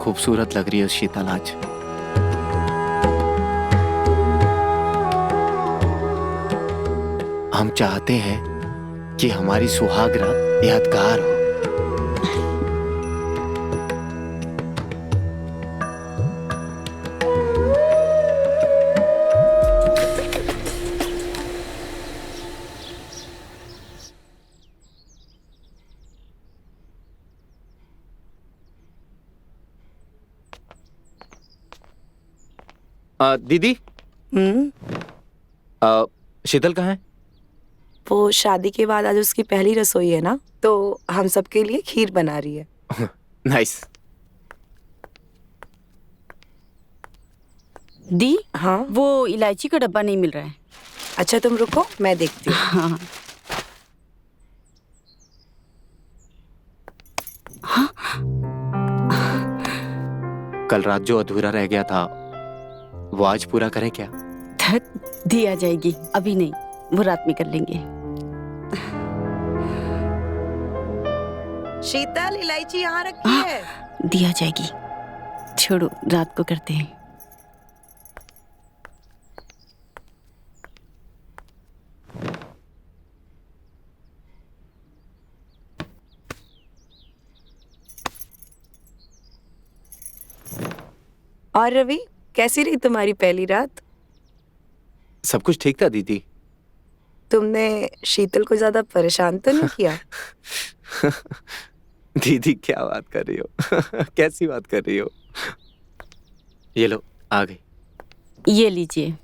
खूबसूरत लग रही है शीतल आज। हम चाहते हैं कि हमारी सुहाग रात यादगार हो। दीदी, शीतल कहाँ है? वो शादी के बाद आज उसकी पहली रसोई है ना, तो हम सबके लिए खीर बना रही है। नाइस। दी, हाँ, वो इलायची का डब्बा नहीं मिल रहा है। अच्छा तुम रुको, मैं देखती हूँ। हाँ। कल रात जो अधूरा रह गया था वो आज पूरा करें क्या? दी आ जाएगी, अभी नहीं, वो रात में कर लेंगे। शीतल, इलायची यहाँ रखी है। दी आ जाएगी, छोड़ो, रात को करते हैं। और रवि, कैसी रही तुम्हारी पहली रात? सब कुछ ठीक था दीदी। तुमने शीतल को ज्यादा परेशान तो नहीं किया? दीदी क्या बात कर रही हो? कैसी बात कर रही हो? ये लो, आ गई। ये लीजिए।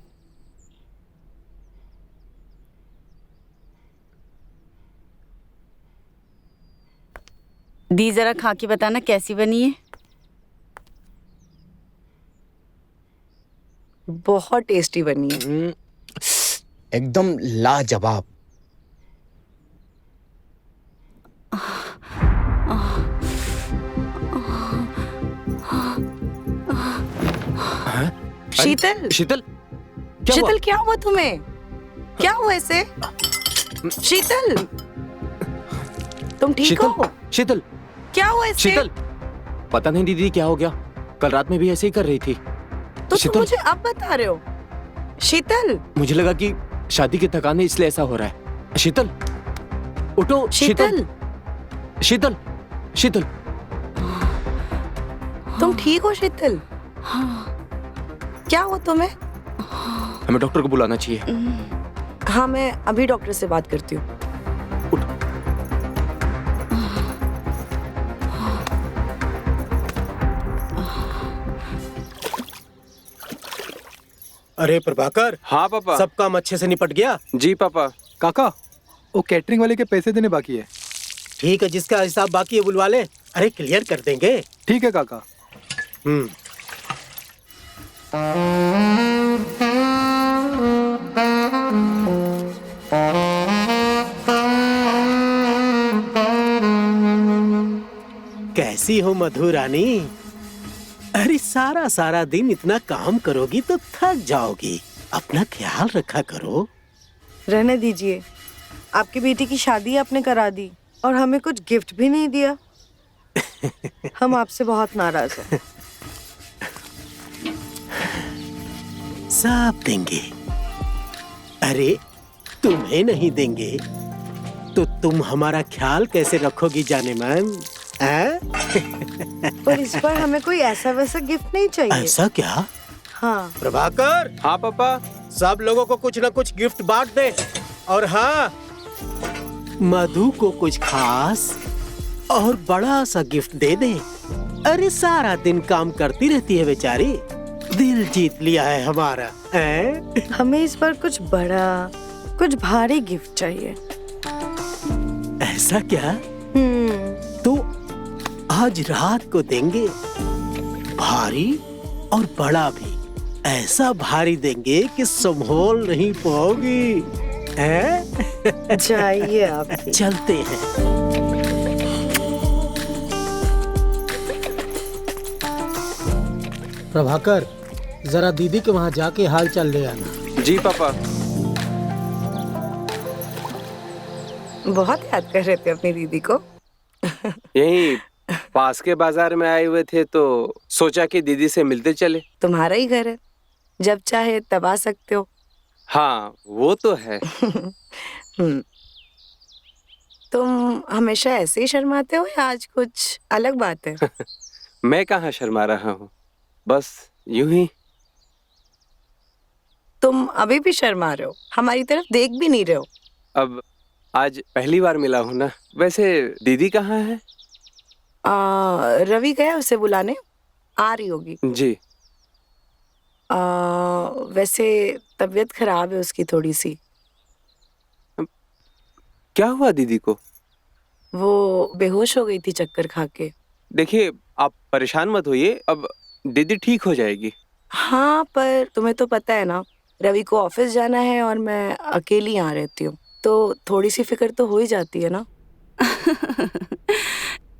दी, जरा खा के बताना कैसी बनी है। बहुत टेस्टी बनी है। एकदम लाजवाब। शीतल, शीतल, क्या शीतल हुआ? क्या हुआ तुम्हें? क्या हुआ ऐसे? शीतल, तुम ठीक शीतल, हो? शीतल, क्या हुआ ऐसे? शीतल, पता नहीं दीदी क्या हो गया। कल रात में भी ऐसे ही कर रही थी। तो शीतल, तुम मुझे अब बता रहे हो? शीतल, मुझे लगा कि शादी की थकान है इसलिए ऐसा हो रहा है। शीतल, उठो। शीतल, शीतल, शीतल, तुम ठीक हो शीतल? क्या हुआ तुम्हें? हमें डॉक्टर को बुलाना चाहिए। हाँ, मैं अभी डॉक्टर से बात करती हूँ। अरे प्रभाकर। हाँ पापा। सब काम अच्छे से निपट गया? जी पापा। काका, वो कैटरिंग वाले के पैसे देने बाकी है। ठीक है, जिसका हिसाब बाकी है बुलवा ले। अरे क्लियर कर देंगे। ठीक है काका। कैसी हो मधु रानी? अरे सारा सारा दिन इतना काम करोगी तो थक जाओगी। अपना ख्याल रखा करो। रहने दीजिए, आपकी बेटी की शादी आपने करा दी और हमें कुछ गिफ्ट भी नहीं दिया। हम आपसे बहुत नाराज हैं। सब देंगे। अरे तुम्हें नहीं देंगे तो तुम हमारा ख्याल कैसे रखोगी जाने मन? पर इस बार हमें कोई ऐसा वैसा गिफ्ट नहीं चाहिए। ऐसा क्या? हाँ प्रभाकर। हाँ पापा। सब लोगों को कुछ न कुछ गिफ्ट बांट दे। और हाँ, मधु को कुछ खास और बड़ा सा गिफ्ट दे दे। अरे सारा दिन काम करती रहती है बेचारी, दिल जीत लिया है हमारा। हमें इस बार कुछ बड़ा, कुछ भारी गिफ्ट चाहिए। ऐसा क्या? तो आज रात को देंगे, भारी और बड़ा भी। ऐसा भारी देंगे कि संभोल नहीं पाओगी। जाइए आप। चलते हैं। प्रभाकर, जरा दीदी के वहाँ जाके हाल चाल ले आना। जी पापा। बहुत याद कर रहे थे अपनी दीदी को। यही पास के बाजार में आए हुए थे तो सोचा कि दीदी से मिलते चले। तुम्हारा ही घर है, जब चाहे तब आ सकते हो। हाँ वो तो है। तुम हमेशा ऐसे ही शर्माते हो या आज कुछ अलग बात है? मैं कहाँ शर्मा रहा हूँ, बस यूं ही। तुम अभी भी शर्मा रहे हो, हमारी तरफ देख भी नहीं रहे हो। अब आज पहली बार मिला हूँ ना। वैसे दीदी कहाँ है? रवि गया उसे बुलाने, आ रही होगी। जी। वैसे तबीयत खराब है उसकी थोड़ी सी। क्या हुआ दीदी को? वो बेहोश हो गई थी चक्कर खा के। देखिए आप परेशान मत होइए, अब दीदी ठीक हो जाएगी। हाँ पर तुम्हें तो पता है ना, रवि को ऑफिस जाना है और मैं अकेली यहाँ रहती हूँ, तो थोड़ी सी फिक्र तो हो ही जाती है ना।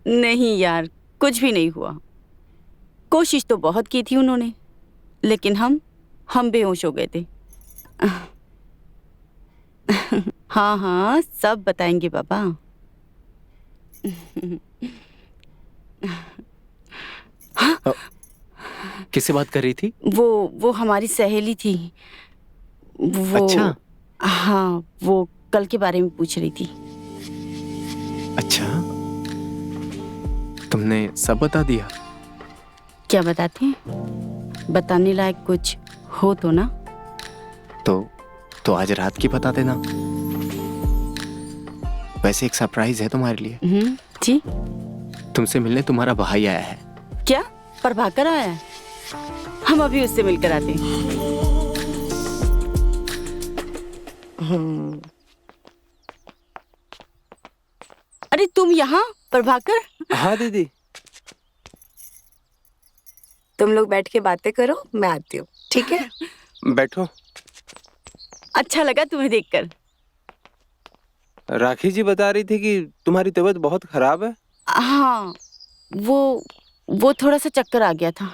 नहीं यार, कुछ भी नहीं हुआ। कोशिश तो बहुत की थी उन्होंने, लेकिन हम बेहोश हो गए थे। हाँ हाँ, सब बताएंगे पापा। किससे बात कर रही थी? वो हमारी सहेली थी। वो अच्छा। हाँ, वो कल के बारे में पूछ रही थी। अच्छा, तुमने सब बता दिया? क्या बताते हैं? बताने लायक कुछ हो तो ना। तो आज रात की बता देना। वैसे एक सरप्राइज है तुम्हारे लिए। जी। तुमसे मिलने तुम्हारा भाई आया है। क्या प्रभाकर आया है? हम अभी उससे मिलकर आते हैं। अरे तुम यहाँ? प्रभाकर? हाँ दीदी। तुम लोग बैठ के बातें करो, मैं आती हूँ, ठीक है? बैठो। अच्छा लगा तुम्हें देखकर। राखी जी बता रही थी कि तुम्हारी तबीयत बहुत खराब है। हाँ, वो थोड़ा सा चक्कर आ गया था।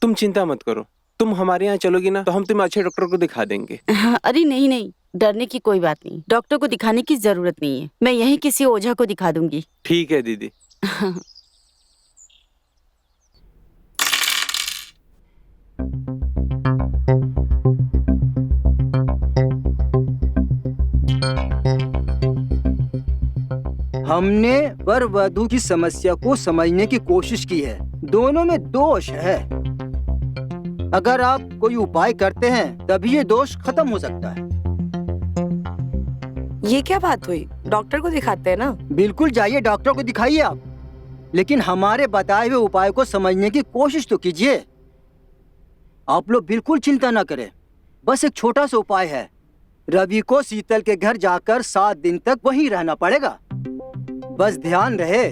तुम चिंता मत करो, तुम हमारे यहाँ चलोगी ना तो हम तुम्हें अच्छे डॉक्टर को दिखा देंगे। हाँ, अरे नहीं, डरने की कोई बात नहीं। डॉक्टर को दिखाने की जरूरत नहीं है, मैं यहीं किसी ओझा को दिखा दूंगी। ठीक है दीदी। हमने वर वधू की समस्या को समझने की कोशिश की है। दोनों में दोष है। अगर आप कोई उपाय करते हैं तभी ये दोष खत्म हो सकता है। ये क्या बात हुई? डॉक्टर को दिखाते हैं ना। बिल्कुल जाइए, डॉक्टर को दिखाइए आप, लेकिन हमारे बताए हुए उपाय को समझने की कोशिश तो कीजिए। आप लोग बिल्कुल चिंता न करें, बस एक छोटा सा उपाय है। रवि को शीतल के घर जाकर 7 दिन तक वहीं रहना पड़ेगा। बस ध्यान रहे,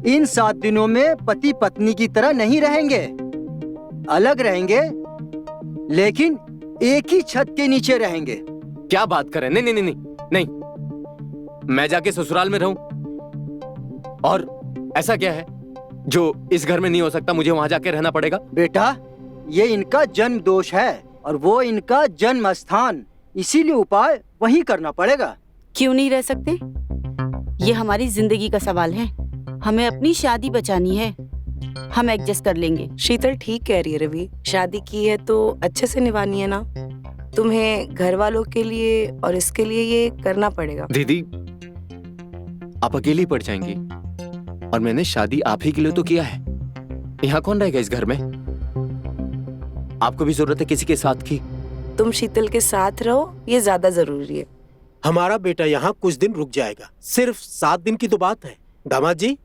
इन 7 दिनों में पति पत्नी की तरह नहीं रहेंगे, अलग रहेंगे, लेकिन एक ही छत के नीचे रहेंगे। क्या बात कर रहे हैं? नहीं, मैं जाके ससुराल में रहूं? और ऐसा क्या है जो इस घर में नहीं हो सकता? मुझे वहां जाके रहना पड़ेगा? बेटा, ये इनका जन्म दोष है और वो इनका जन्म स्थान, इसीलिए उपाय वहीं करना पड़ेगा। क्यों नहीं रह सकते? ये हमारी जिंदगी का सवाल है, हमें अपनी शादी बचानी है, हम एडजस्ट कर लेंगे। शीतल ठीक कह रही है रवि, शादी की है तो अच्छे से निभानी है ना। तुम्हें घर वालों के लिए और इसके लिए ये करना पड़ेगा। दीदी, आप अकेली पड़ जाएंगी, और मैंने शादी आप ही के लिए तो किया है। यहाँ कौन रहेगा इस घर में? आपको भी जरूरत है किसी के साथ की। तुम शीतल के साथ रहो, ये ज्यादा जरूरी है। हमारा बेटा यहाँ कुछ दिन रुक जाएगा, सिर्फ 7 दिन की तो बात है। दामाद जी,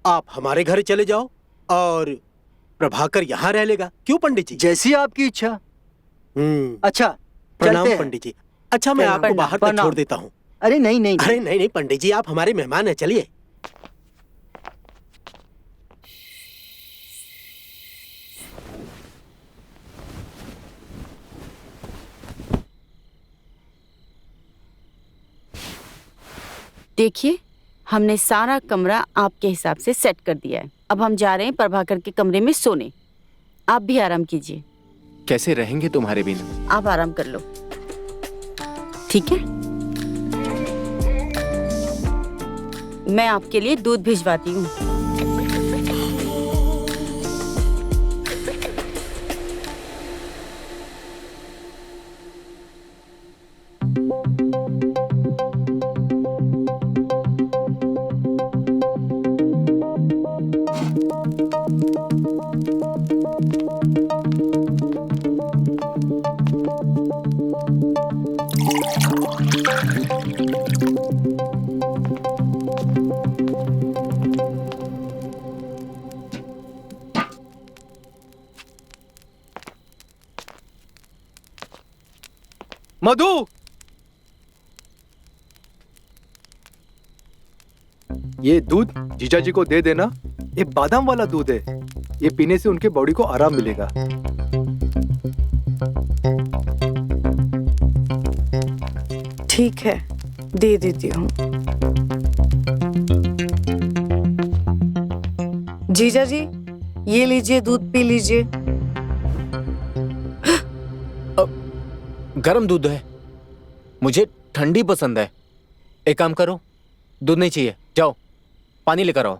आप हमारे घर चले जाओ और प्रभाकर यहाँ रह लेगा। क्यों पंडित जी? जैसी आपकी इच्छा। अच्छा, प्रणाम चलते हैं। पंडित जी। अच्छा, मैं आपको बाहर तक छोड़ देता हूँ। अरे नहीं, अरे नहीं पंडित जी, आप हमारे मेहमान हैं, चलिए। देखिए, हमने सारा कमरा आपके हिसाब से सेट कर दिया है। अब हम जा रहे हैं प्रभाकर के कमरे में सोने। आप भी आराम कीजिए। कैसे रहेंगे तुम्हारे बिना? आप आराम कर लो, ठीक है? मैं आपके लिए दूध भिजवाती हूँ। मधु, ये दूध जीजा जी को दे देना। ये बादाम वाला दूध है, ये पीने से उनके बॉडी को आराम मिलेगा। ठीक है, दे देती हूँ। जीजा जी, ये लीजिए, दूध पी लीजिए। गरम दूध है, मुझे ठंडी पसंद है। एक काम करो, दूध नहीं चाहिए, जाओ पानी लेकर आओ।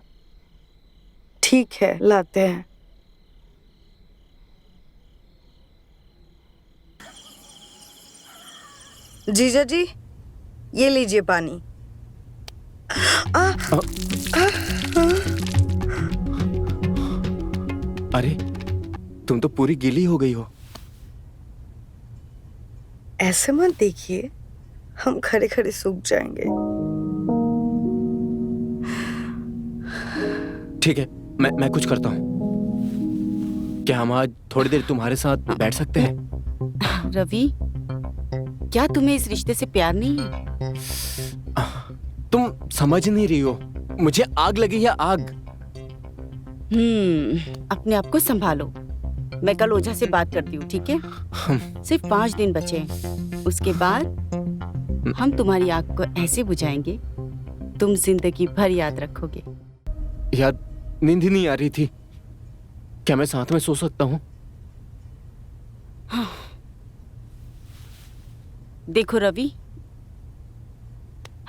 ठीक है, लाते हैं। जीजा जी, ये लीजिए पानी। अरे तुम तो पूरी गीली हो गई हो। ऐसे मत देखिए, हम खड़े खड़े सूख जाएंगे। ठीक है, मैं कुछ करता हूँ। क्या हम आज थोड़ी देर तुम्हारे साथ बैठ सकते हैं? रवि, क्या तुम्हें इस रिश्ते से प्यार नहीं है? तुम समझ नहीं रही हो, मुझे आग लगी है, आग। अपने आप को संभालो। मैं कल ओझा से बात करती हूँ, ठीक है? सिर्फ 5 दिन बचे हैं। उसके बाद हम तुम्हारी आग को ऐसे बुझाएंगे, तुम जिंदगी भर याद रखोगे। यार, नींद ही नहीं आ रही थी। क्या मैं साथ में सो सकता हूँ? देखो रवि,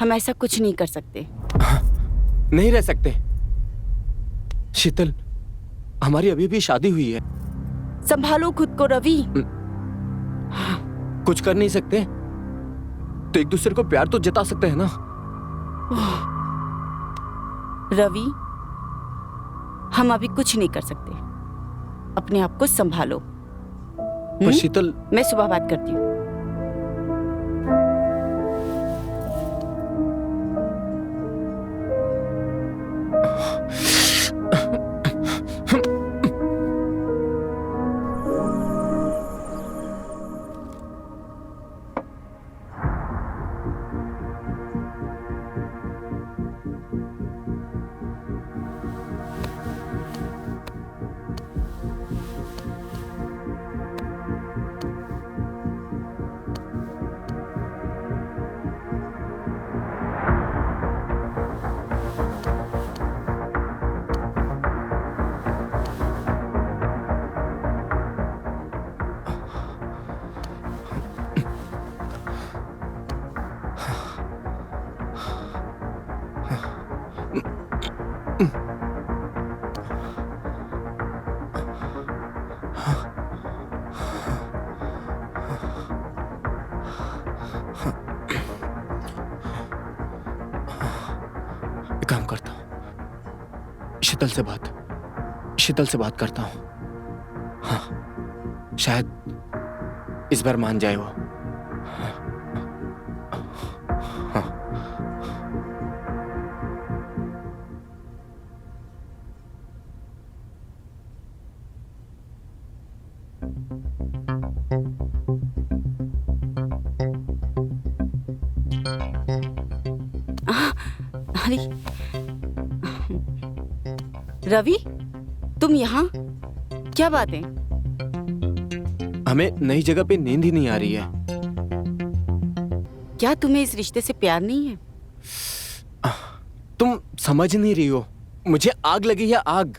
हम ऐसा कुछ नहीं कर सकते। नहीं रह सकते। शीतल, हमारी अभी भी शादी हुई है। संभालो खुद को रवि। कुछ कर नहीं सकते तो एक दूसरे को प्यार तो जता सकते हैं ना। रवि, हम अभी कुछ नहीं कर सकते। अपने आप को संभालो। पर शीतल, मैं सुबह बात करती हूँ। काम करता हूँ, शीतल से बात करता हूँ। हाँ, शायद इस बार मान जाए वो। हाँ। अरे रवि, तुम यहाँ? क्या बात है? हमें नई जगह पे नींद ही नहीं आ रही है। क्या तुम्हें इस रिश्ते से प्यार नहीं है? तुम समझ नहीं रही हो, मुझे आग लगी है, आग।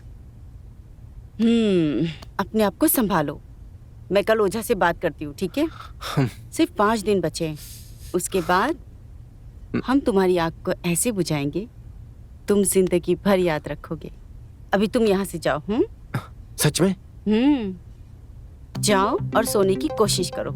अपने आप को संभालो। मैं कल ओझा से बात करती हूँ, ठीक है? सिर्फ 5 दिन बचे हैं। उसके बाद हम तुम्हारी आग को ऐसे बुझाएंगे, तुम जिंदगी भर याद रखोगे। अभी तुम यहाँ से जाओ। सच में? जाओ और सोने की कोशिश करो।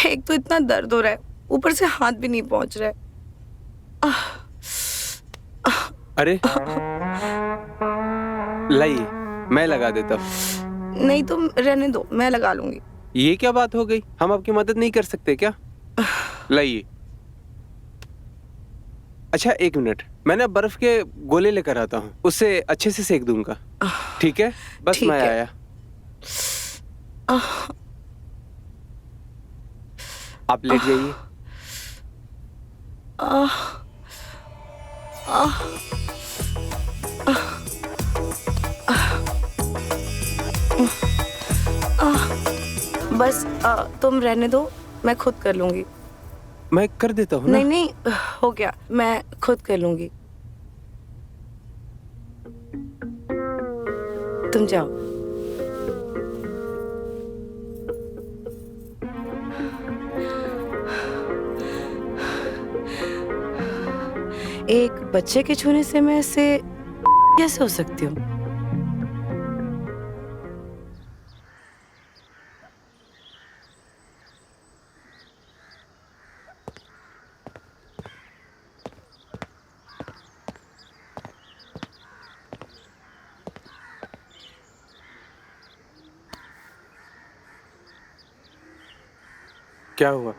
एक तो इतना दर्द हो रहा है, ऊपर से हाथ भी नहीं पहुंच रहा है। अरे लाइए, मैं लगा देता हूँ। नहीं, तुम रहने दो, मैं लगा लूंगी। ये क्या बात हो गई? हम आपकी मदद नहीं कर सकते क्या? लाइए। अच्छा, 1 मिनट, मैं ना बर्फ के गोले लेकर आता हूँ, उससे अच्छे से सेक दूंगा। ठीक है, बस ठीक मैं है। आया। आप लेट जाइए। बस तुम रहने दो, मैं खुद कर लूंगी। मैं कर देता हूँ ना। नहीं नहीं, हो गया, मैं खुद कर लूंगी। तुम जाओ। एक बच्चे के छूने से मैं ऐसे कैसे हो सकती हूँ? क्या हुआ?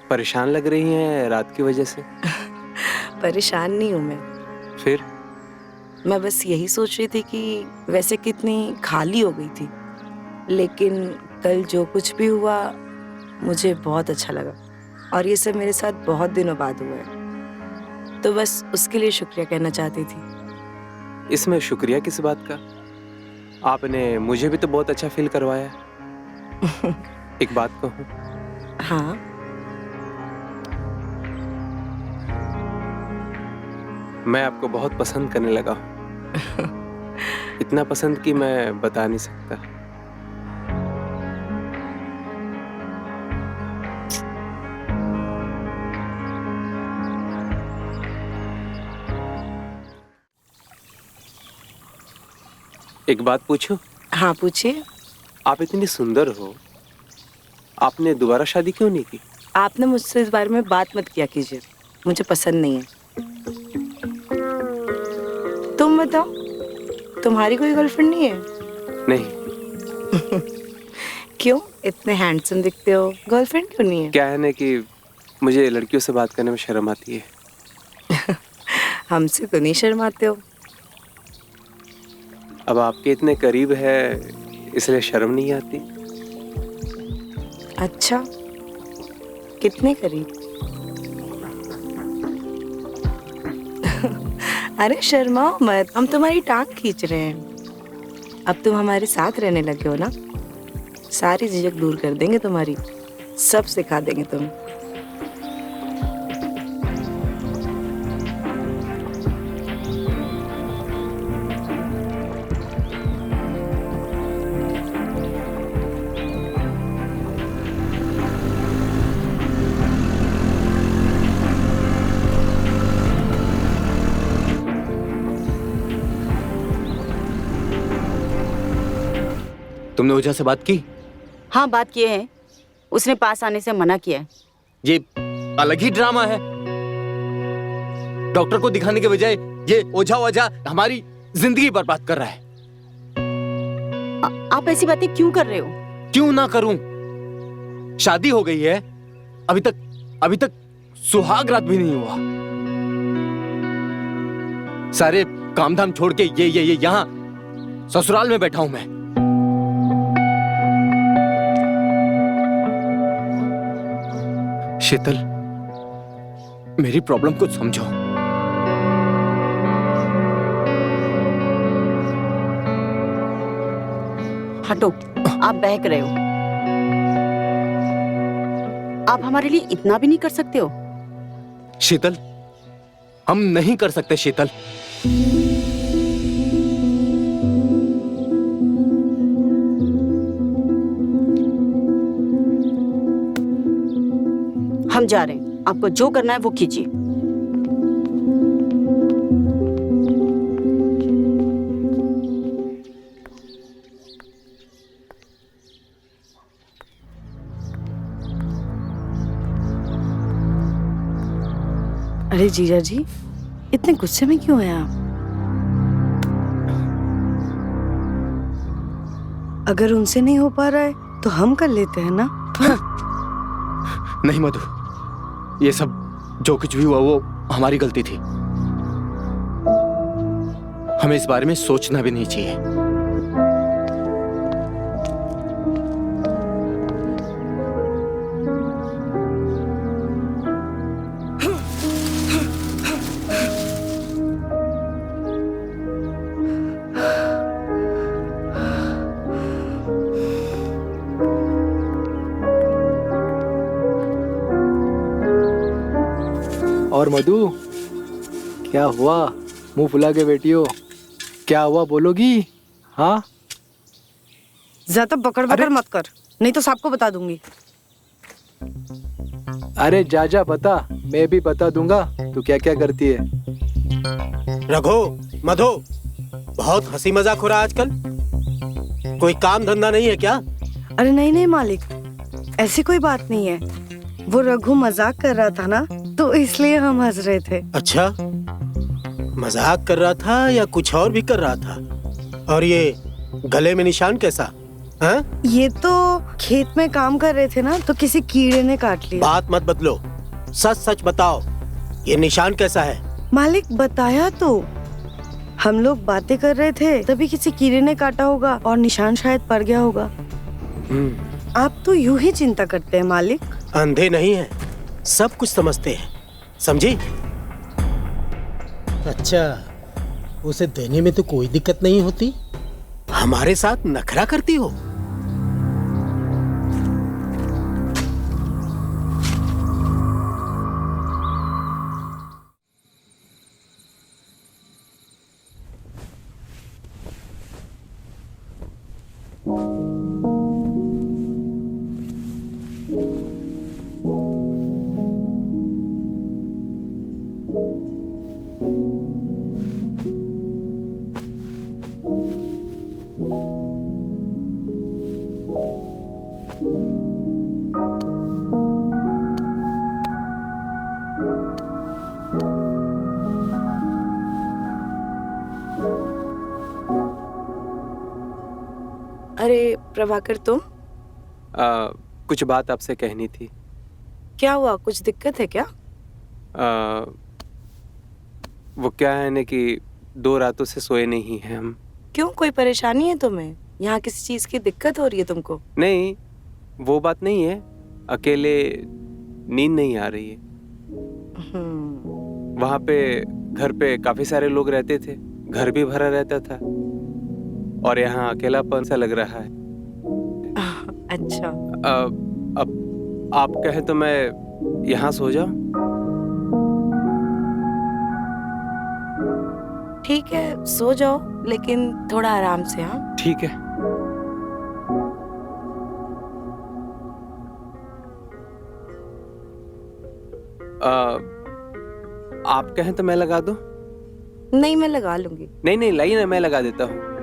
परेशान लग रही हैं रात की वजह से? परेशान नहीं हूँ मैं। फिर? मैं बस यही सोच रही थी कि वैसे कितनी खाली हो गई थी, लेकिन कल जो कुछ भी हुआ मुझे बहुत अच्छा लगा, और ये सब मेरे साथ बहुत दिनों बाद हुआ है, तो बस उसके लिए शुक्रिया कहना चाहती थी। इसमें शुक्रिया किस बात का? आपने मुझे भी तो बहुत अच्छा फील करवाया। एक बात कहूँ? हाँ। मैं आपको बहुत पसंद करने लगा हूँ। इतना पसंद कि मैं बता नहीं सकता। एक बात पूछूं? हाँ, पूछिए। आप इतनी सुंदर हो, आपने दोबारा शादी क्यों नहीं की? आपने मुझसे इस बारे में बात मत किया कीजिए, मुझे पसंद नहीं है। तुम बताओ, तुम्हारी कोई गर्लफ्रेंड नहीं है? नहीं। क्यों? इतने हैंडसम दिखते हो, गर्लफ्रेंड क्यों नहीं है? क्या है ना कि मुझे लड़कियों से बात करने में शर्म आती है। हमसे तो नहीं शर्माते हो। अब आपके इतने करीब है, इसलिए शर्म नहीं आती। अच्छा, कितने करीब? अरे शर्माओ मत, हम तुम्हारी टांग खींच रहे हैं। अब तुम हमारे साथ रहने लगे हो ना, सारी झिझक दूर कर देंगे तुम्हारी, सब सिखा देंगे तुम्हें। तुमने ओझा से बात की? हाँ, बात किए हैं। उसने पास आने से मना किया है। ये अलग ही ड्रामा है। डॉक्टर को दिखाने के बजाय ये ओझा वोझा हमारी जिंदगी बर्बाद कर रहा है। आप ऐसी बातें क्यों कर रहे हो? क्यों ना करूं? शादी हो गई है, अभी तक सुहाग रात भी नहीं हुआ। सारे काम धाम छोड़ के ये यहाँ ससुराल में बैठा हूं मैं। शीतल, मेरी प्रॉब्लम को समझो। हटो, आप बहक रहे हो। आप हमारे लिए इतना भी नहीं कर सकते हो? शीतल, हम नहीं कर सकते शीतल। हम जा रहे हैं, आपको जो करना है वो कीजिए। अरे जीजा जी, इतने गुस्से में क्यों हैं आप? अगर उनसे नहीं हो पा रहा है तो हम कर लेते हैं ना। नहीं मधु, ये सब जो कुछ भी हुआ वो हमारी गलती थी। हमें इस बारे में सोचना भी नहीं चाहिए। और मधु, क्या हुआ? मुंह फुला के बैठी हो, क्या हुआ बोलोगी? हाँ ज्यादा बकड़ बकड़ मत कर, नहीं तो सबको बता दूंगी। अरे जा जा बता, मैं भी बता दूंगा तू क्या क्या करती है। रघु, मधु, बहुत हंसी मजाक हो रहा है आजकल। कोई काम धंधा नहीं है क्या? अरे नहीं नहीं मालिक, ऐसी कोई बात नहीं है। वो रघु मजाक कर रहा था ना, तो इसलिए हम हंस रहे थे। अच्छा, मजाक कर रहा था या कुछ और भी कर रहा था? और ये गले में निशान कैसा? हाँ? ये तो खेत में काम कर रहे थे ना, तो किसी कीड़े ने काट लिया। बात मत बदलो, सच सच बताओ, ये निशान कैसा है? मालिक बताया तो, हम लोग बातें कर रहे थे तभी किसी कीड़े ने काटा होगा और निशान शायद पड़ गया होगा। आप तो यूं ही चिंता करते हैं मालिक। अंधे नहीं है, सब कुछ समझते हैं, समझी? अच्छा, उसे देने में तो कोई दिक्कत नहीं होती? हमारे साथ नखरा करती हो? अरे प्रभाकर, तुम? कुछ बात आपसे कहनी थी। क्या हुआ, कुछ दिक्कत है क्या? वो क्या है ना कि 2 रातों से सोए नहीं हैं हम। क्यों, कोई परेशानी है तुम्हें? यहाँ किसी चीज की दिक्कत हो रही है तुमको? नहीं, वो बात नहीं है, अकेले नींद नहीं आ रही है। वहाँ पे घर पे काफी सारे लोग रहते थे, घर भी भरा रहता था, और यहाँ अकेलापन सा लग रहा है। अच्छा, अब आप कहे तो मैं यहाँ सो जाऊं? ठीक है, सो जाओ, लेकिन थोड़ा आराम से। हाँ ठीक है। आप कहें तो मैं लगा दूं? नहीं, मैं लगा लूंगी। नहीं नहीं, लाइए ना, मैं लगा देता हूँ।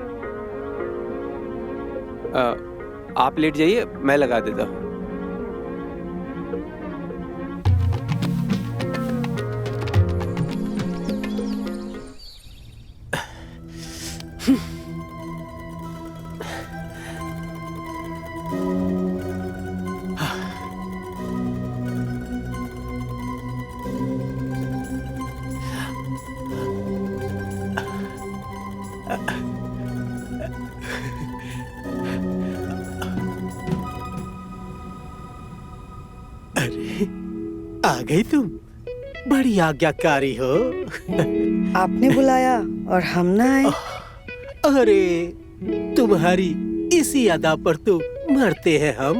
आप लेट जाइए, मैं लगा देता हूँ। आ गई तुम, बड़ी आज्ञाकारी हो। आपने बुलाया और हम ना आए? अरे तुम्हारी इसी अदा पर तो मरते हैं हम।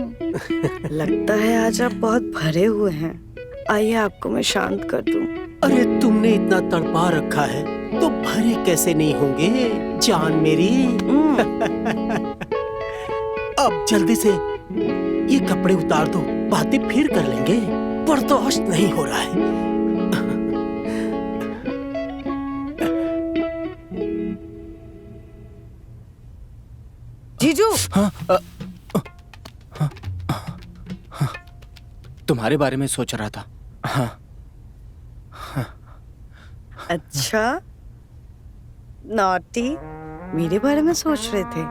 लगता है आज आप बहुत भरे हुए हैं। आइए आपको मैं शांत कर दूं। अरे तुमने इतना तड़पा रखा है तो भरे कैसे नहीं होंगे जान मेरी। अब जल्दी से ये कपड़े उतार दो, बातें फिर कर लेंगे, बर्दाश्त नहीं हो रहा है। जीजू, तुम्हारे बारे में सोच रहा था। हाँ, अच्छा, नॉटी, मेरे बारे में सोच रहे थे।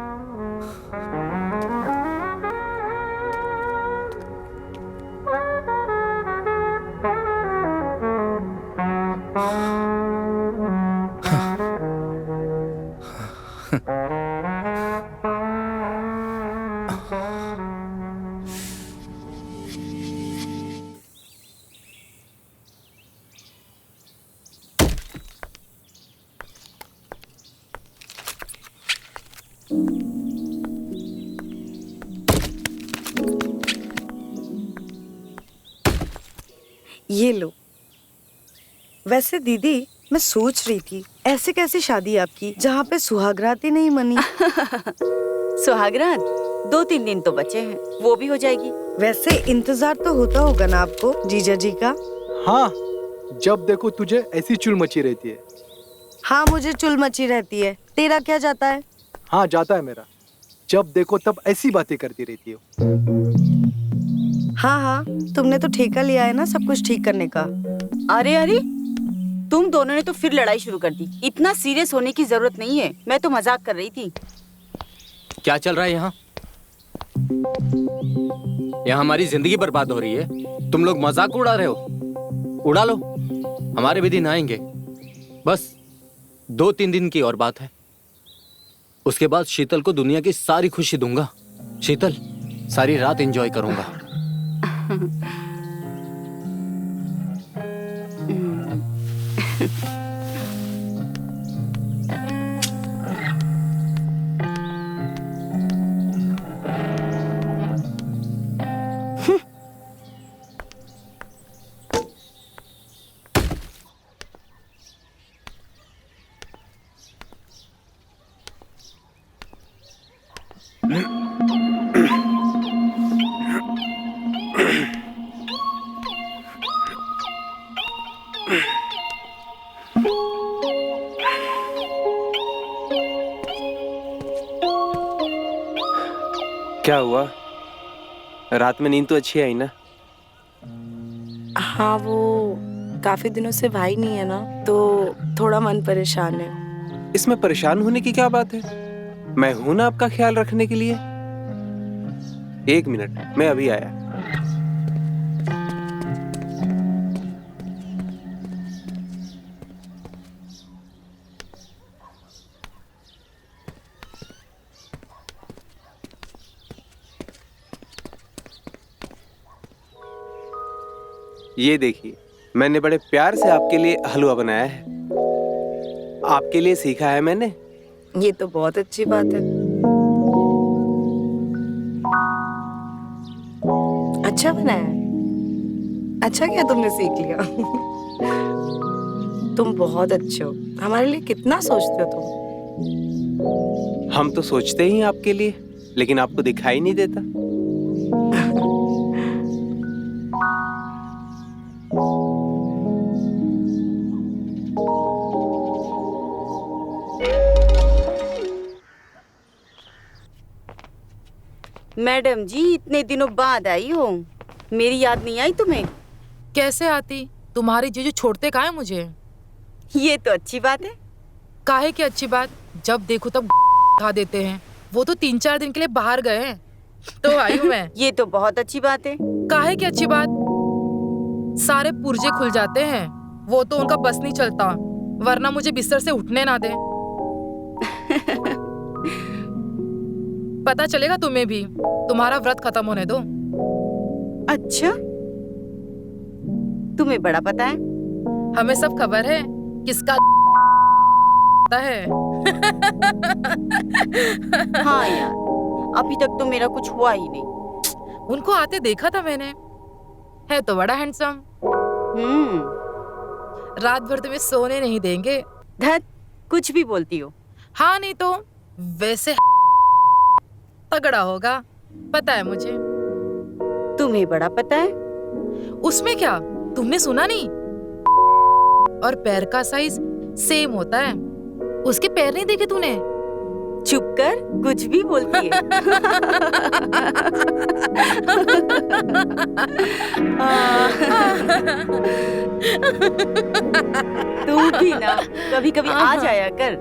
ये लो। वैसे दीदी, मैं सोच रही थी ऐसे कैसी शादी आपकी जहाँ पे सुहागरात ही नहीं मनी। सुहागरात 2-3 दिन तो बचे हैं, वो भी हो जाएगी। वैसे इंतजार तो होता होगा ना आपको जीजा जी का? हाँ, जब देखो तुझे ऐसी चुल मची रहती है। हाँ, मुझे चुल मची रहती है। तेरा क्या जाता है? हाँ, जाता है मेरा। जब देखो तब ऐसी बातें करती रहती हो। हाँ हाँ, तुमने तो ठेका लिया है ना सब कुछ ठीक करने का। अरे अरे, तुम दोनों ने तो फिर लड़ाई शुरू कर दी। इतना सीरियस होने की जरूरत नहीं है, मैं तो मजाक कर रही थी। क्या चल रहा है यहाँ? यहाँ हमारी जिंदगी बर्बाद हो रही है, तुम लोग मजाक उड़ा रहे हो। उड़ा लो, हमारे भी दिन आएंगे। बस 2-3 दिन की और बात है। उसके बाद शीतल को दुनिया की सारी खुशी दूंगा। शीतल, सारी रात एंजॉय करूंगा। क्या हुआ? रात में नींद तो अच्छी आई ना? हाँ, वो काफी दिनों से भाई नहीं है ना, तो थोड़ा मन परेशान है। इसमें परेशान होने की क्या बात है? मैं हूं ना आपका ख्याल रखने के लिए। 1 मिनट, मैं अभी आया। ये देखिए, मैंने बड़े प्यार से आपके लिए हलवा बनाया है। आपके लिए सीखा है मैंने। ये तो बहुत अच्छी बात है। अच्छा बनाया है। अच्छा क्या तुमने सीख लिया। तुम बहुत अच्छे हो, हमारे लिए कितना सोचते हो तुम। हम तो सोचते ही हैं आपके लिए, लेकिन आपको दिखाई नहीं देता। मैडम जी, इतने दिनों बाद आई हो, मेरी याद नहीं आई तुम्हें? कैसे आती? तुम्हारी जीजू छोड़ते काहे मुझे? ये तो अच्छी बात है। काहे की अच्छी बात? जब देखो तब खा देते हैं। वो तो 3-4 दिन के लिए बाहर गए हैं, तो आई हूँ मैं। ये तो बहुत अच्छी बात है। काहे की अच्छी बात? सारे पुर्जे खुल जाते हैं, वो तो उनका बस नहीं चलता, वरना मुझे बिस्तर से उठने ना दे। पता चलेगा तुम्हें भी, तुम्हारा व्रत खत्म होने दो। अच्छा, तुम्हें बड़ा पता है? हमें सब खबर है किसका है। हाँ यार, अभी तक तो मेरा कुछ हुआ ही नहीं। उनको आते देखा था मैंने, है तो बड़ा हैंडसम। रात भर तुम्हें सोने नहीं देंगे। धत, कुछ भी बोलती हो। हाँ नहीं तो, वैसे तगड़ा होगा, पता है मुझे। तुम्हें बड़ा पता है? उसमें क्या, तुमने सुना नहीं? और पैर का साइज सेम होता है। उसके पैर नहीं देखे तूने? चुप कर, कुछ भी बोलती है। तू भी ना कभी कभी आ जाया कर,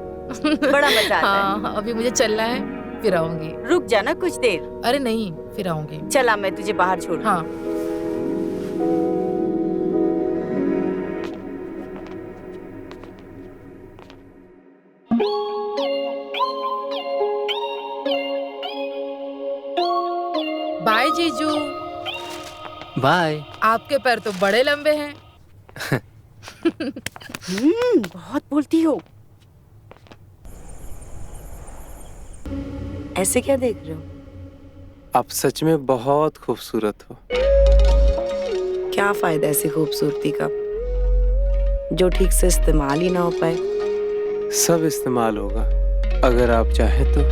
बड़ा मजा आता है। हाँ, अभी मुझे चलना है, फिर आऊंगी। रुक जाना कुछ देर। अरे नहीं, फिर आऊंगी। चला, मैं तुझे बाहर छोड़। हाँ। बाय जीजू। बाय। आपके पैर तो बड़े लंबे हैं। बहुत बोलती हो। ऐसे क्या देख रहे हो? आप सच में बहुत खूबसूरत हो। क्या फायदा ऐसी खूबसूरती का जो ठीक से इस्तेमाल ही ना हो पाए। सब इस्तेमाल होगा अगर आप चाहें तो।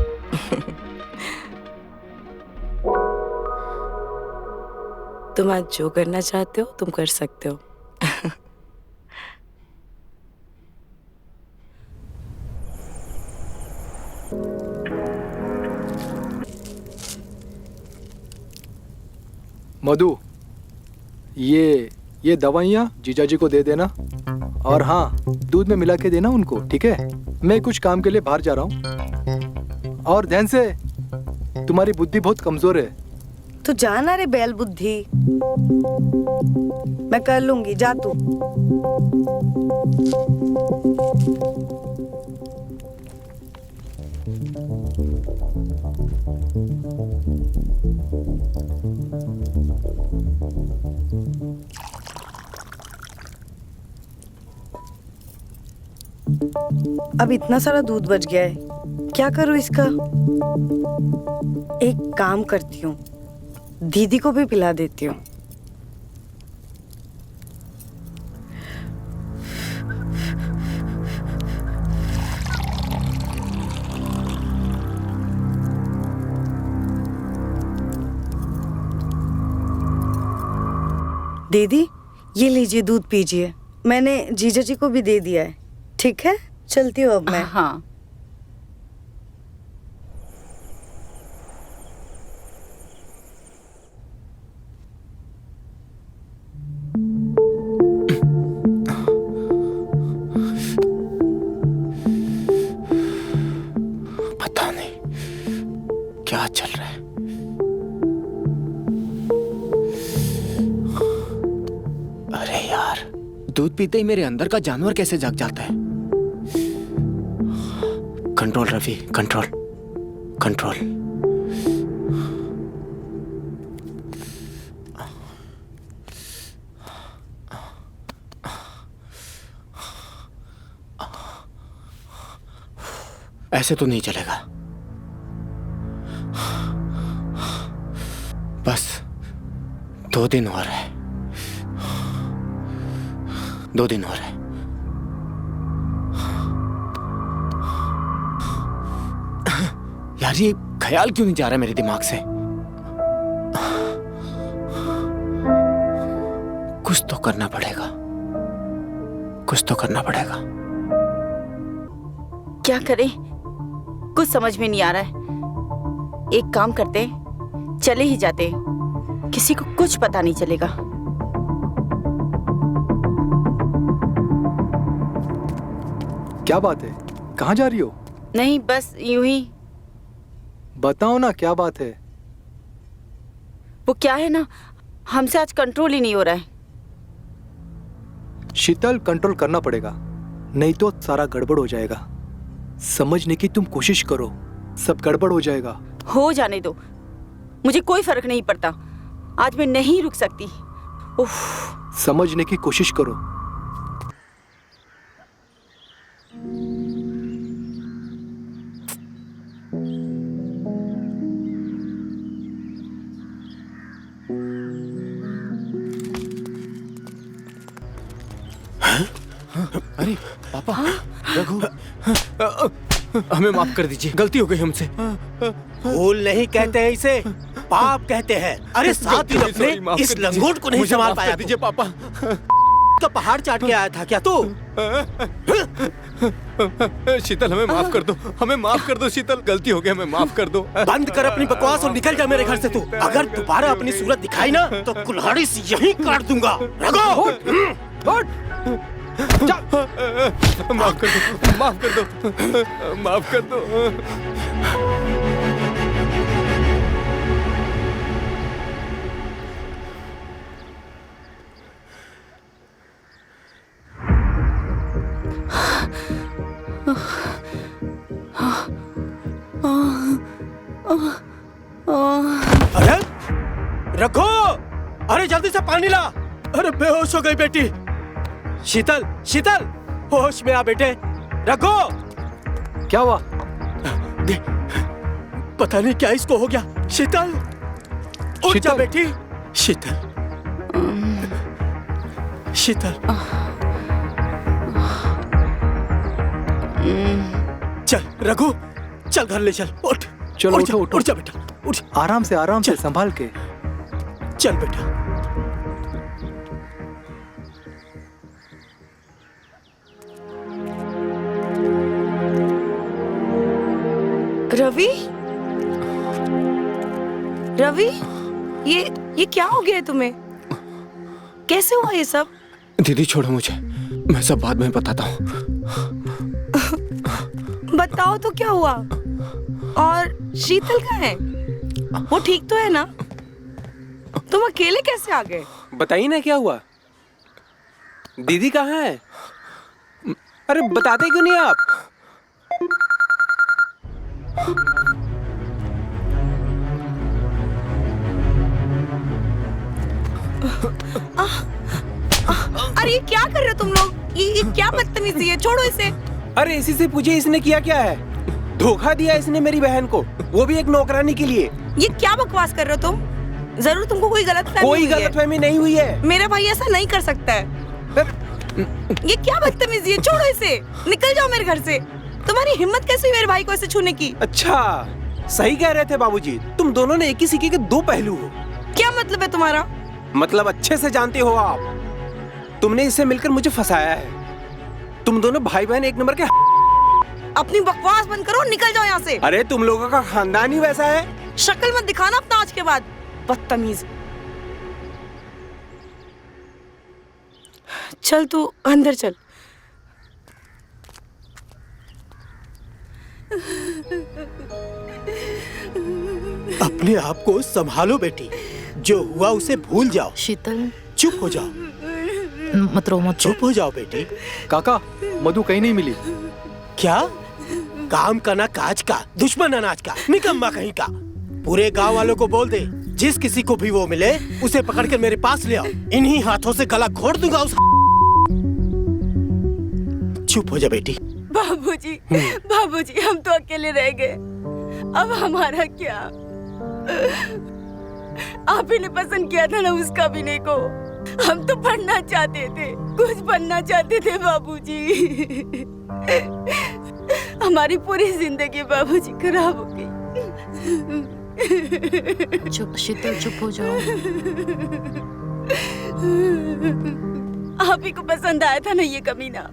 तुम आज जो करना चाहते हो तुम कर सकते हो। मधु, ये दवाइयाँ जीजाजी को दे देना, और हाँ, दूध में मिला के देना उनको, ठीक है? मैं कुछ काम के लिए बाहर जा रहा हूँ। और ध्यान से, तुम्हारी बुद्धि बहुत कमजोर है। तू जाना रे बैल बुद्धि, मैं कर लूंगी, जा तू। अब इतना सारा दूध बच गया है, क्या करूं इसका? एक काम करती हूँ, दीदी को भी पिला देती हूँ। दीदी, ये लीजिए, दूध पीजिए। मैंने जीजा जी को भी दे दिया है। ठीक है, चलती हूँ अब मैं। हाँ। पता नहीं क्या चल रहा है। अरे यार, दूध पीते ही मेरे अंदर का जानवर कैसे जाग जाता है। Control Ravi, control control. ऐसे तो नहीं चलेगा। बस 2 दिन और है, 2 दिन और है। यार, ये ख्याल क्यों नहीं जा रहा मेरे दिमाग से? कुछ तो करना पड़ेगा, कुछ तो करना पड़ेगा। क्या करें, कुछ समझ में नहीं आ रहा है। एक काम करते, चले ही जाते, किसी को कुछ पता नहीं चलेगा। क्या बात है, कहाँ जा रही हो? नहीं, बस यूं ही। बताओ ना, क्या बात है? वो क्या है ना, हमसे आज कंट्रोल ही नहीं हो रहा है। शीतल, कंट्रोल करना पड़ेगा, नहीं तो सारा गड़बड़ हो जाएगा। समझने की तुम कोशिश करो, सब गड़बड़ हो जाएगा। हो जाने दो, मुझे कोई फर्क नहीं पड़ता। आज मैं नहीं रुक सकती। उफ। समझने की कोशिश करो। अरे पापा, रघु, हमें माफ कर दीजिए, गलती हो गई हमसे। भूल नहीं कहते हैं इसे, पाप कहते हैं। अरे 7 दिन अपने इस लंगोट को नहीं संभाल पाया। दीजिए पापा। का पहाड़ चाट के आया था क्या तू? शीतल हमें माफ कर दो, हमें माफ कर दो शीतल, गलती हो गई, हमें माफ कर दो। बंद कर अपनी बकवास और निकल जा मेरे घर से तू। अगर दोबारा अपनी सूरत दिखाई ना तो कुल्हाड़ी से यहीं काट दूंगा। रघु माफ कर दो, माफ कर दो, माफ कर दो। अरे रखो, अरे जल्दी से पानी ला। अरे बेहोश हो गई बेटी। शीतल, शीतल, होश में आ बेटे। रखो। क्या हुआ? पता नहीं क्या इसको हो गया। शीतल, उठ जा बेटी। शीतल, शीतल, चल रघु, चल घर ले चल। उठ, चलो उठो उठो। उठ जा बेटा, उठ। आराम से संभाल के। चल बेटा। रवि, रवि, ये क्या हो गया है तुम्हें? कैसे हुआ ये सब? दीदी छोड़ो मुझे, मैं सब बाद में बताता हूँ। बताओ तो क्या हुआ? और शीतल कहाँ है? वो ठीक तो है ना? तुम अकेले कैसे आ गए? बताइए ना क्या हुआ? दीदी कहाँ है? अरे बताते क्यों नहीं आप? अरे ये क्या कर रहे हो तुम लोग? ये क्या बदतमीजी है? छोड़ो इसे। अरे इसी से पूछिए इसने किया क्या है? धोखा दिया इसने मेरी बहन को, वो भी एक नौकरानी के लिए। ये क्या बकवास कर रहे हो तुम? जरूर तुमको कोई गलतफहमी हुई है। कोई गलतफहमी नहीं हुई है। मेरा भाई ऐसा नहीं कर सकता है। ये क्या बदतमीजी है? छोड़ो इसे, निकल जाओ मेरे घर से। तुम्हारी हिम्मत कैसे हुई मेरे भाई को ऐसे छूने की? अच्छा, सही कह रहे थे बाबूजी, तुम दोनों ने एक ही सिक्के के दो पहलू हो। क्या मतलब है तुम्हारा? मतलब अच्छे से जानते हो आप। तुमने इससे मिलकर मुझे फंसाया है। तुम दोनों भाई बहन एक नंबर के। अपनी बकवास बंद करो, निकल जाओ यहाँ से। अरे तुम लोगों का खानदान ही वैसा है। शक्ल मत दिखाना अपना आज के बाद, बदतमीज। चल तू अंदर चल। अपने आप को संभालो बेटी, जो हुआ उसे भूल जाओ। शीतल, चुप हो जाओ, मत रो, मत चुप हो जाओ बेटी। काका, मधु कहीं नहीं मिली। क्या? काम का ना काज का, दुश्मन अनाज का, निकम्मा कहीं का। पूरे गांव वालों को बोल दे, जिस किसी को भी वो मिले उसे पकड़ कर मेरे पास ले आओ। इन्हीं हाथों से गला घोट दूंगा उस। चुप हो जा बेटी। बाबूजी, बाबूजी, हम तो अकेले रह गए, अब हमारा क्या? आप ही ने पसंद किया था ना उस कमीने को। हम तो पढ़ना चाहते थे, कुछ बनना चाहते थे बाबूजी। हमारी पूरी जिंदगी बाबूजी खराब हो गई। चुप शीतल, चुप हो जाओ। आप ही को पसंद आया था ना ये कमीना।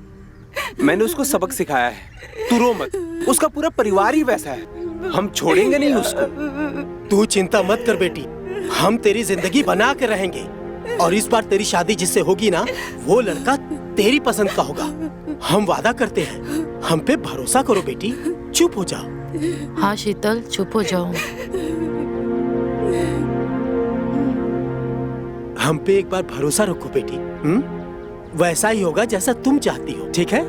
मैंने उसको सबक सिखाया है, तू रो मत। उसका पूरा परिवार ही वैसा है, हम छोड़ेंगे नहीं उसको। तू चिंता मत कर बेटी, हम तेरी जिंदगी बना के रहेंगे। और इस बार तेरी शादी जिससे होगी ना, वो लड़का तेरी पसंद का होगा। हम वादा करते हैं, हम पे भरोसा करो बेटी। चुप हो जाओ। हाँ शीतल, चुप हो जाओ। हम पे एक बार भरोसा रखो बेटी। वैसा ही होगा जैसा तुम चाहती हो, ठीक है?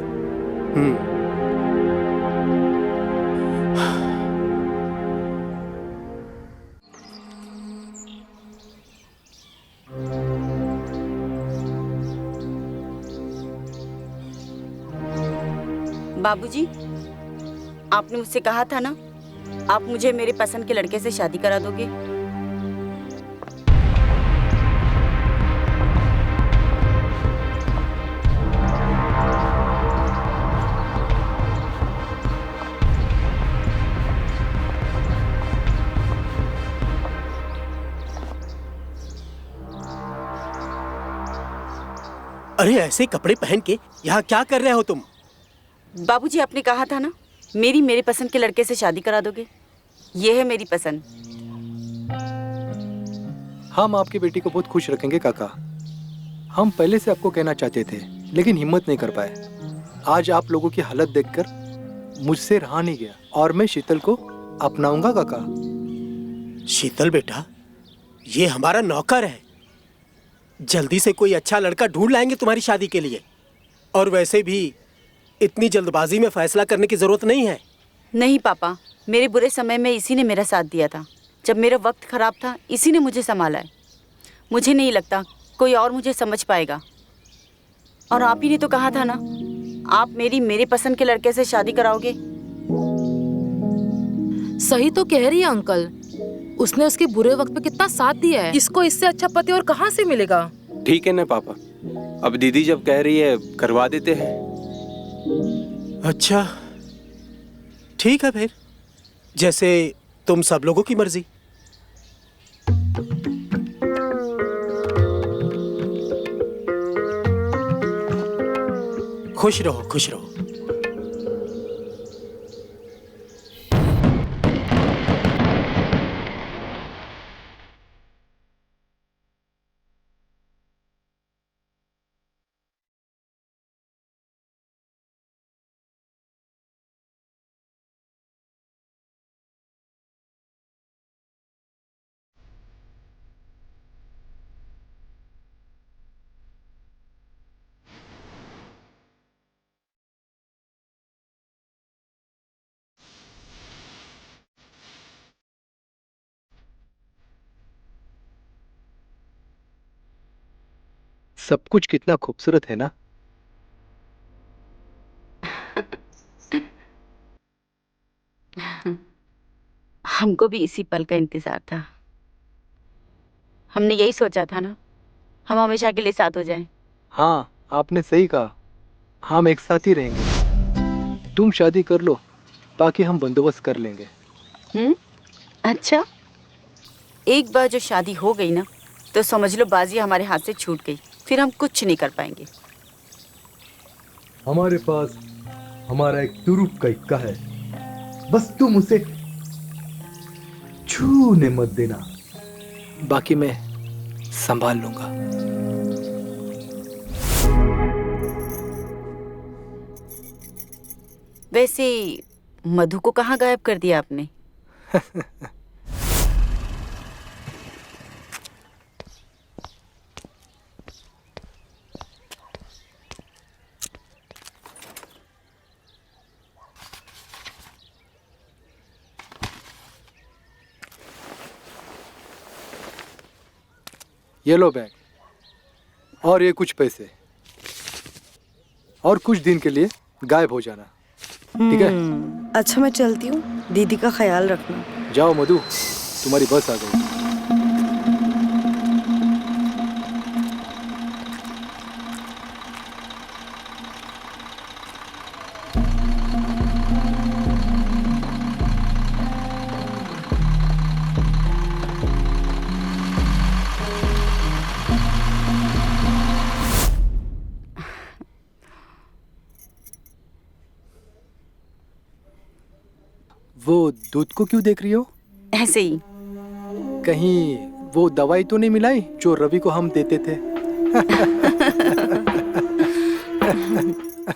बाबूजी, आपने मुझसे कहा था ना, आप मुझे मेरे पसंद के लड़के से शादी करा दोगे। अरे ऐसे कपड़े पहन के यहाँ क्या कर रहे हो तुम? बाबूजी, आपने कहा था ना मेरे पसंद के लड़के से शादी करा दोगे। ये है मेरी पसंद। हम आपकी बेटी को बहुत खुश रखेंगे काका। हम पहले से आपको कहना चाहते थे लेकिन हिम्मत नहीं कर पाए। आज आप लोगों की हालत देखकर मुझसे रहा नहीं गया और मैं शीतल को अपनाऊंगा काका। शीतल बेटा, ये हमारा नौकर है। जल्दी से कोई अच्छा लड़का ढूंढ लाएंगे तुम्हारी शादी के लिए। और वैसे भी इतनी जल्दबाजी में फैसला करने की जरूरत नहीं है। नहीं पापा, मेरे बुरे समय में इसी ने मेरा साथ दिया था। जब मेरा वक्त खराब था इसी ने मुझे संभाला है। मुझे नहीं लगता कोई और मुझे समझ पाएगा। और आप ही ने तो कहा था ना, आप मेरे पसंद के लड़के से शादी कराओगे। सही तो कह रही है अंकल। उसने उसके बुरे वक्त पे कितना साथ दिया है। इसको इससे अच्छा पति और कहाँ से मिलेगा? ठीक है ना पापा, अब दीदी जब कह रही है करवा देते हैं। अच्छा ठीक है फिर, जैसे तुम सब लोगों की मर्जी। खुश रहो, खुश रहो। सब कुछ कितना खूबसूरत है ना। हमको भी इसी पल का इंतजार था। हमने यही सोचा था ना, हम हमेशा के लिए साथ हो जाएं। हाँ, आपने सही कहा। हम एक साथ ही रहेंगे। तुम शादी कर लो, बाकी हम बंदोबस्त कर लेंगे। अच्छा, एक बार जो शादी हो गई ना, तो समझ लो बाजी हमारे हाथ से छूट गई। फिर हम कुछ नहीं कर पाएंगे। हमारे पास हमारा एक तुरुप का इक्का है, बस तुम उसे छूने मत देना, बाकी मैं संभाल लूंगा। वैसे मधु को कहाँ गायब कर दिया आपने? ये लो बैग और ये कुछ पैसे, और कुछ दिन के लिए गायब हो जाना, ठीक है? अच्छा मैं चलती हूँ, दीदी का ख्याल रखना। जाओ मधु, तुम्हारी बस आ गई। वो दूध को क्यों देख रही हो? ऐसे ही। कहीं वो दवाई तो नहीं मिलाई जो रवि को हम देते थे?